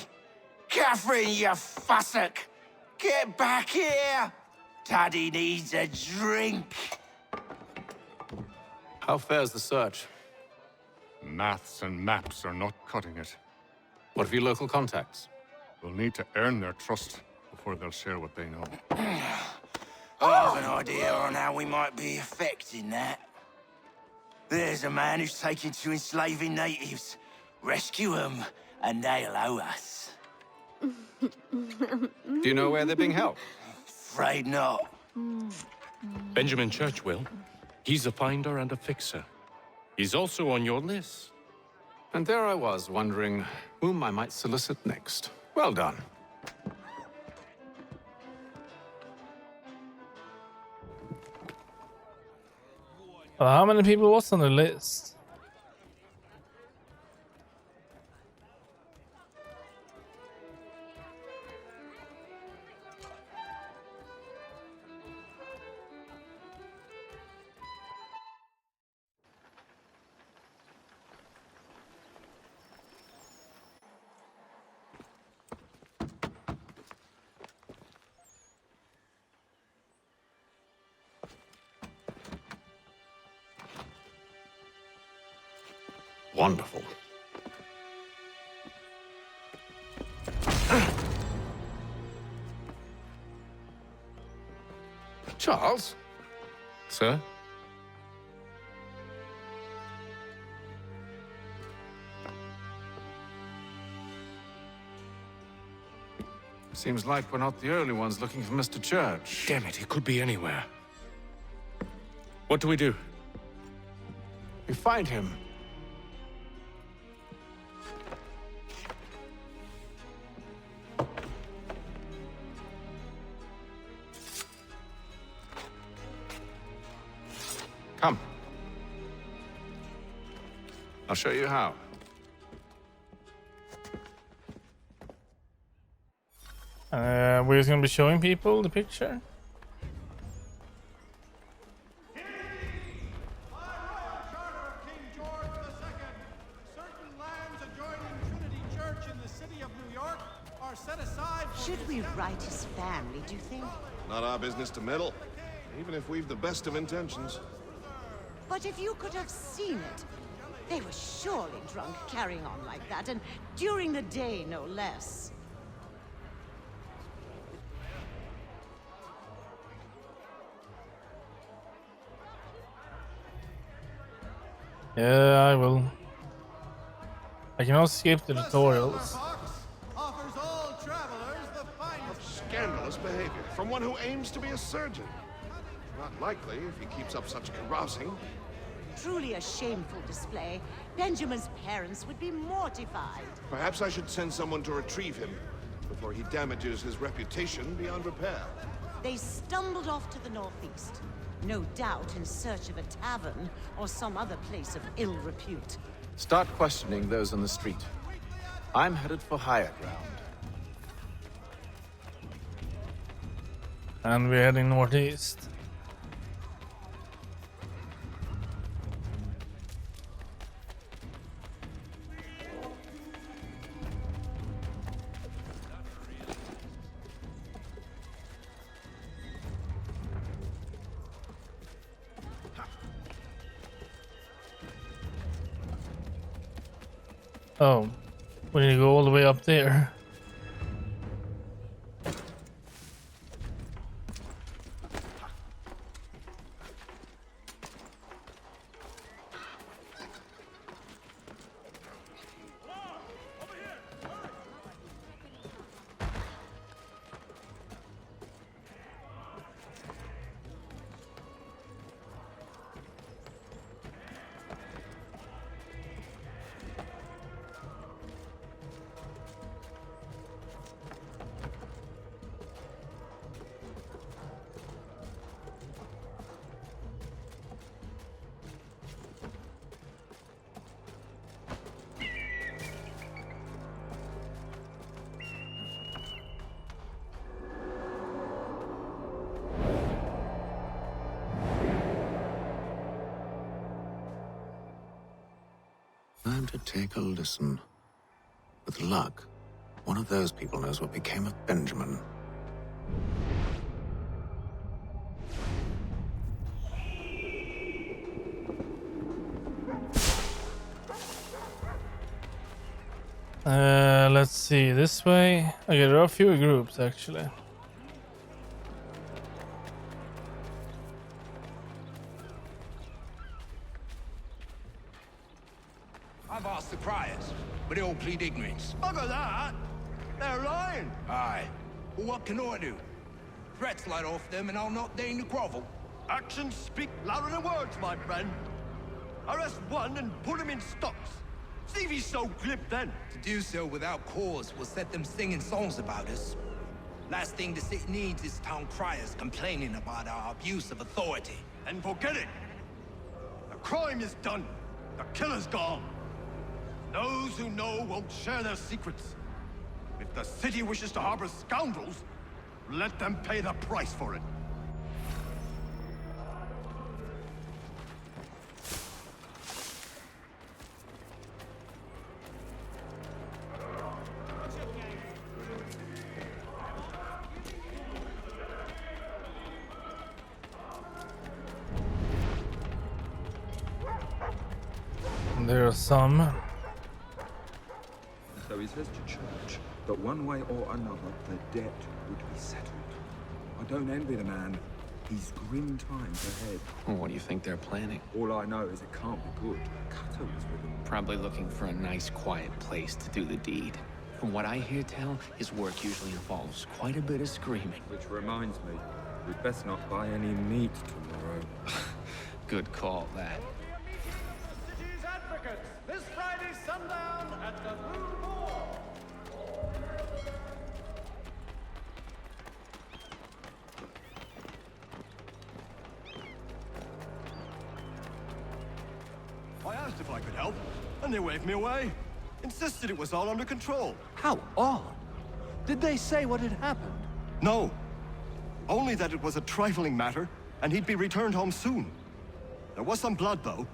Catherine, you fussock! Get back here! Daddy needs a drink. How fares the search? Maths and maps are not cutting it. What of your local contacts? We'll need to earn their trust before they'll share what they know. I have an idea on how we might be affecting that. There's a man who's taken to enslaving natives. Rescue them, and they'll owe us. Do you know where they're being held? Afraid not. Benjamin Church will. He's a finder and a fixer. He's also on your list. And there I was, wondering whom I might solicit next. Well done. How many people was on the list? Wonderful. Charles? Sir? Seems like we're not the only ones looking for Mr. Church. Damn it, he could be anywhere. What do we do? We find him. Come. I'll show you how. We're just gonna be showing people the picture. Should we write his family, do you think? Not our business to meddle, even if we've the best of intentions. But if you could have seen it, they were surely drunk carrying on like that, and during the day, no less. Yeah, I will. I can also skip the tutorials. Offers all travelers the finest. Scandalous behavior from one who aims to be a surgeon. Not likely if he keeps up such carousing. Truly a shameful display. Benjamin's parents would be mortified. Perhaps I should send someone to retrieve him before he damages his reputation beyond repair. They stumbled off to the northeast. No doubt in search of a tavern or some other place of ill repute. Start questioning those on the street. I'm headed for higher ground. And we're heading northeast. Oh, we need to go all the way up there. Time to take a listen. With luck, one of those people knows what became of Benjamin. Let's see, this way. Okay, there are a few groups actually. I've asked the criers, but they all plead ignorance. Bugger that! They're lying! Aye. Well, what can I do? Threats light off them and I'll not deign to grovel. Actions speak louder than words, my friend. Arrest one and put him in stocks. See if he's so glib then. To do so without cause will set them singing songs about us. Last thing the city needs is town criers complaining about our abuse of authority. And forget it. The crime is done. The killer's gone. Those who know won't share their secrets. If the city wishes to harbor scoundrels, let them pay the price for it. There are some. So he says to church that one way or another the debt would be settled. I don't envy the man. He's grim times ahead. Well, what do you think they're planning? All I know is it can't be good. Cato was with him. Probably looking for a nice, quiet place to do the deed. From what I hear tell, his work usually involves quite a bit of screaming. Which reminds me, we'd best not buy any meat tomorrow. Good call, that. City's advocates, this Friday sundown at the Blue Boar. I asked if I could help, and they waved me away. Insisted it was all under control. How odd. Did they say what had happened? No. Only that it was a trifling matter, and he'd be returned home soon. There was some blood, though,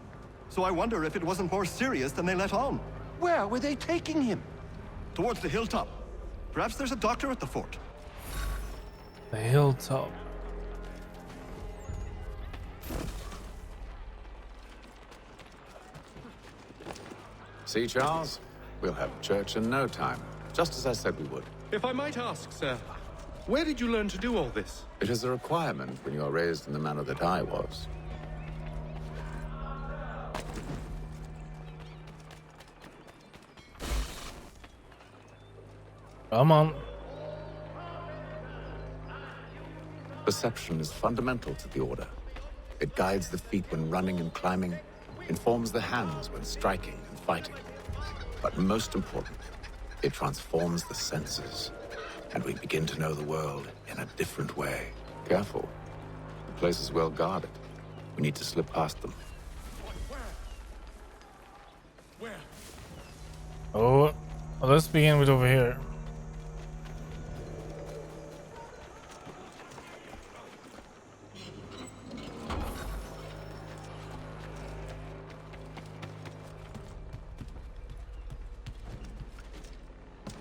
so I wonder if it wasn't more serious than they let on. Where were they taking him? Towards the hilltop. Perhaps there's a doctor at the fort. The hilltop. See, Charles? We'll have church in no time, just as I said we would. If I might ask, sir, where did you learn to do all this? It is a requirement when you are raised in the manner that I was. Come on. Perception is fundamental to the Order. It guides the feet when running and climbing, informs the hands when striking and fighting. But most important, it transforms the senses, and we begin to know the world in a different way. Careful. The place is well guarded. We need to slip past them. Oh, well, let's begin with over here.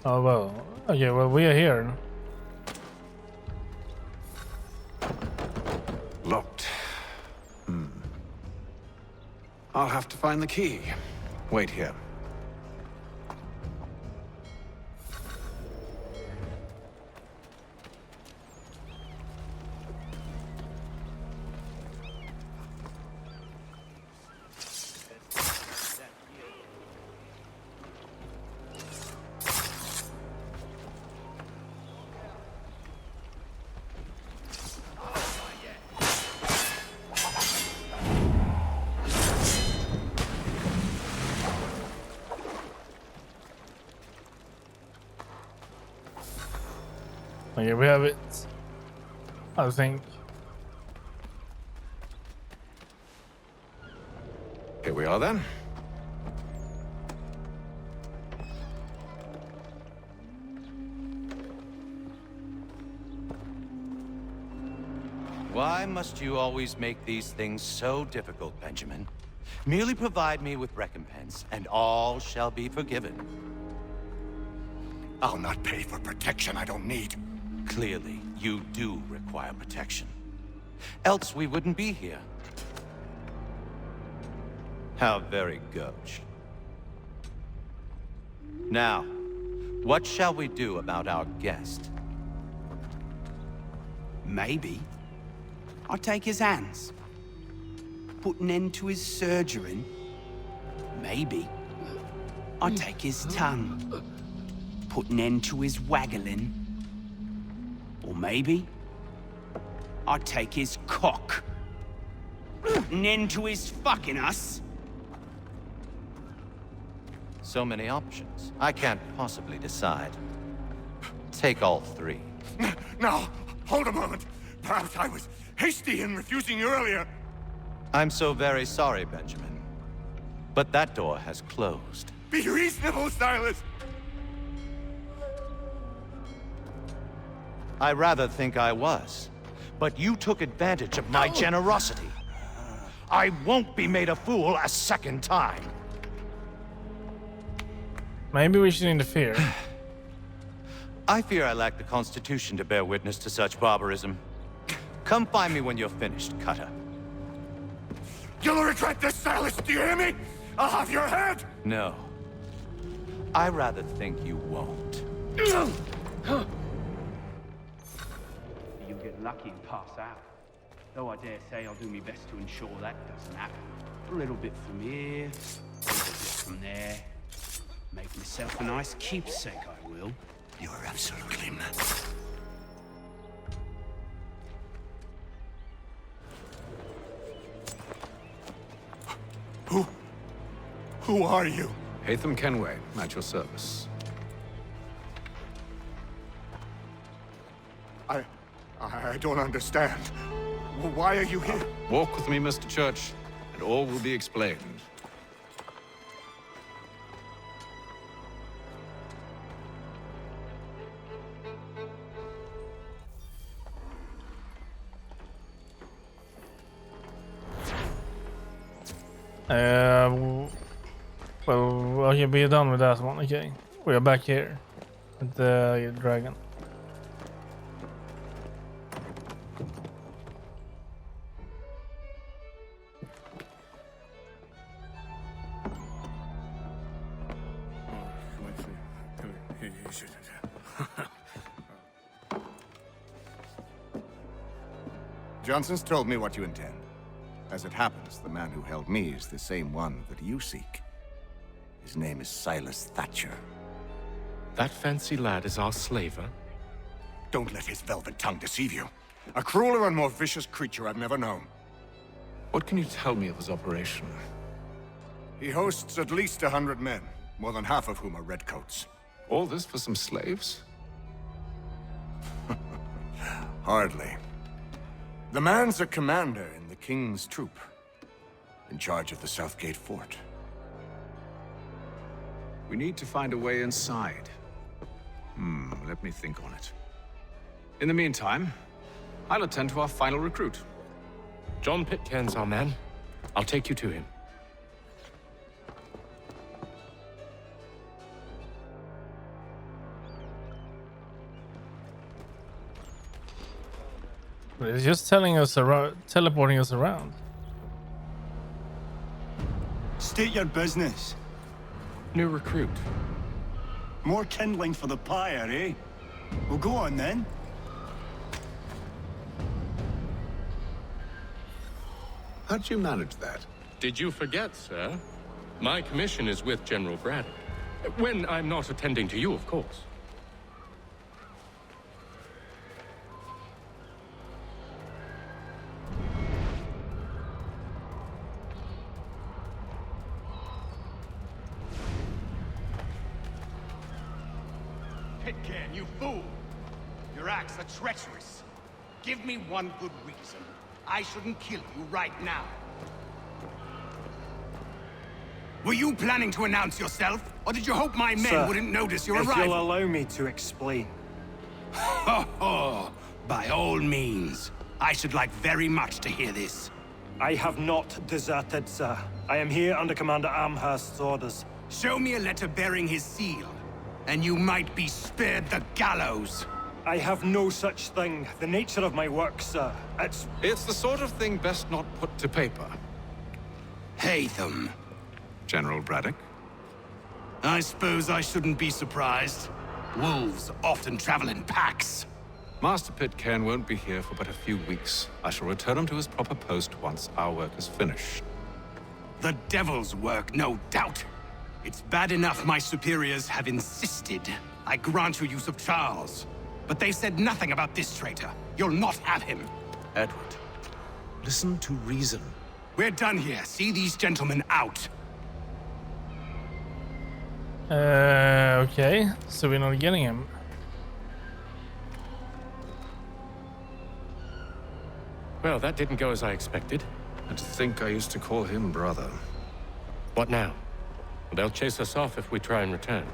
Oh well, okay, well we are here. Locked. I'll have to find the key. Wait here. Okay, we have it. I think. Here we are then. Why must you always make these things so difficult, Benjamin? Merely provide me with recompense, and all shall be forgiven. I'll not pay for protection I don't need. Clearly, you do require protection. Else we wouldn't be here. How very gauche. Now, what shall we do about our guest? Maybe I'll take his hands. Put an end to his surgering. Maybe I'll take his tongue. Put an end to his waggling. Or maybe I'll take his cock. Put an end to his fucking us. So many options. I can't possibly decide. Take all three. Now, hold a moment. Perhaps I was hasty in refusing you earlier. I'm so very sorry, Benjamin. But that door has closed. Be reasonable, Silas. I rather think I was. But you took advantage of my generosity. I won't be made a fool a second time. Maybe we should interfere. I fear I lack the constitution to bear witness to such barbarism. Come find me when you're finished, Cutter. You'll regret this, Silas, do you hear me? I'll have your head! No. I rather think you won't. You'll get lucky and pass out. Though I dare say I'll do my best to ensure that doesn't happen. A little bit from here, a little bit from there. Make myself a nice keepsake, I will. You're absolutely mad. Who are you? Hatham Kenway, at your service. I don't understand. Why are you here? Walk with me, Mr. Church, and all will be explained. Well, okay, we're done with that one. Okay, we are back here with the dragon. Johnson's told me what you intend. As it happens, the man who held me is the same one that you seek. His name is Silas Thatcher. That fancy lad is our slaver? Don't let his velvet tongue deceive you. A crueler and more vicious creature I've never known. What can you tell me of his operation? He hosts at least 100 men, more than half of whom are redcoats. All this for some slaves? Hardly. The man's a commander in the King's troop, in charge of the Southgate Fort. We need to find a way inside. Let me think on it. In the meantime, I'll attend to our final recruit. John Pitcairn's our man. I'll take you to him. But it's just telling us around, teleporting us around. State your business. New recruit. More kindling for the pyre, eh? Well, go on then. How'd you manage that? Did you forget, sir? My commission is with General Braddock. When I'm not attending to you, of course. Pitcairn, you fool! Your acts are treacherous. Give me one good reason. I shouldn't kill you right now. Were you planning to announce yourself? Or did you hope my men Sir, wouldn't notice your if arrival? you'll allow me to explain. Ho ho! By all means. I should like very much to hear this. I have not deserted, sir. I am here under Commander Amherst's orders. Show me a letter bearing his seal, and you might be spared the gallows. I have no such thing. The nature of my work, sir. It's the sort of thing best not put to paper. Hatham. General Braddock? I suppose I shouldn't be surprised. Wolves often travel in packs. Master Pitcairn won't be here for but a few weeks. I shall return him to his proper post once our work is finished. The devil's work, no doubt. It's bad enough my superiors have insisted I grant you use of Charles. But they've said nothing about this traitor. You'll not have him. Edward, listen to reason. We're done here. See these gentlemen out. Okay. So we're not getting him. Well, that didn't go as I expected. I think I used to call him brother. What now? They'll chase us off if we try and return.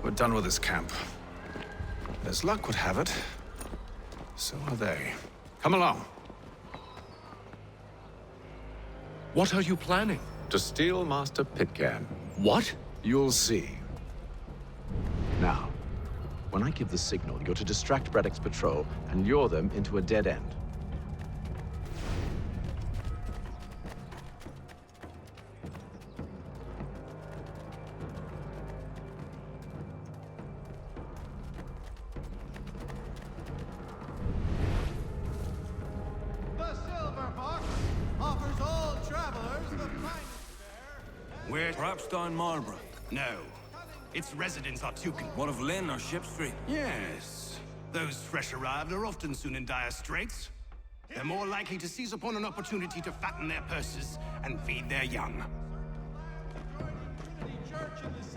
We're done with this camp. As luck would have it, so are they. Come along. What are you planning? To steal Master Pitcairn. What? You'll see. Now, when I give the signal, you're to distract Braddock's patrol and lure them into a dead end. The Silver Fox offers all travelers the finest fare. Where? Perhaps down Marlborough. No. Its residents are too What of Lynn or Ship Street? Yes. Those fresh arrived are often soon in dire straits. They're more likely to seize upon an opportunity to fatten their purses and feed their young. Trinity Church in the